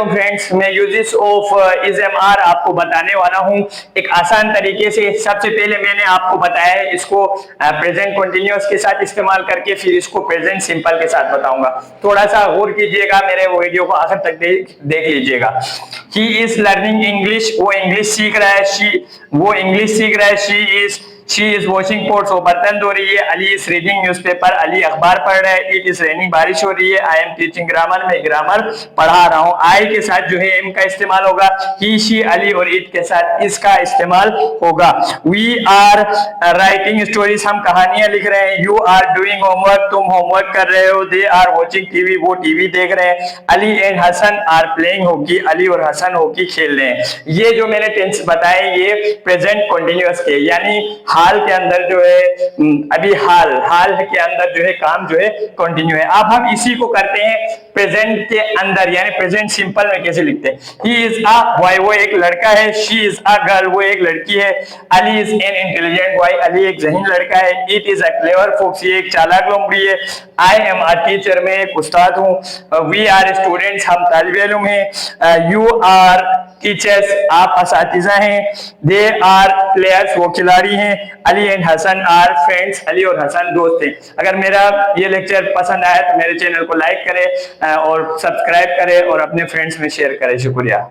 Friends, मैं uses of is am are आपको बताने वाला हूं एक आसान तरीके से। सबसे पहले मैंने आपको बताया है इसको प्रेजेंट कंटिन्यूअस के साथ इस्तेमाल करके, फिर इसको प्रेजेंट सिंपल के साथ बताऊंगा। थोड़ा सा गौर कीजिएगा, मेरे वो वीडियो को आखिर तक देख लीजिएगा। ही इज लर्निंग इंग्लिश, वो इंग्लिश सीख रहा है। वो इंग्लिश सीख रहा है। शी इज वॉशिंग पोर्ट्स, वो बर्तन धो रही है। Ali is reading newspaper, Ali अखबार पढ़ रहा है। इट इज रेनिंग, बारिश हो रही है। आई एम टीचिंग ग्रामर, मैं ग्रामर पढ़ा रहा हूँ। आई के साथ जो है एम का इस्तेमाल होगा। ही, शी, अली और इट के साथ इसका इस्तेमाल होगा। वी आर राइटिंग स्टोरीज, हम कहानियां लिख रहे हैं। यू आर डूइंग होमवर्क, तुम होमवर्क कर रहे हो। दे आर वॉचिंग टीवी, वो टीवी देख रहे हैं। Ali and Hasan are playing hockey, Ali और हसन हॉकी खेल रहे हैं। ये जो मैंने टेंस बताए ये प्रेजेंट कंटिन्यूअस के, यानी हाल के अंदर जो है अभी हाल के अंदर जो है काम जो है कंटिन्यू है। अब हम इसी को करते हैं प्रेजेंट के अंदर, यानी प्रेजेंट सिंपल में कैसे लिखते हैं। ही इज अ बॉय, वो एक लड़का है। शी इज अ गर्ल, वो एक लड़की है। Ali is an intelligent boy, Ali एक ज़हीन लड़का है। It is a clever fox, ये एक चालाक लोमड़ी है। आई एम अ टीचर, मैं एक उस्ताद हूँ। वी आर स्टूडेंट्स, हम तालिबे इल्म हैं। यू आर टीचर्स, आप असातिज़ा हैं। दे आर प्लेयर्स, वो खिलाड़ी हैं। Ali and Hasan are friends, Ali और हसन दोस्त हैं। अगर मेरा ये लेक्चर पसंद आया तो मेरे चैनल को लाइक करें और सब्सक्राइब करें और अपने फ्रेंड्स में शेयर करें। शुक्रिया।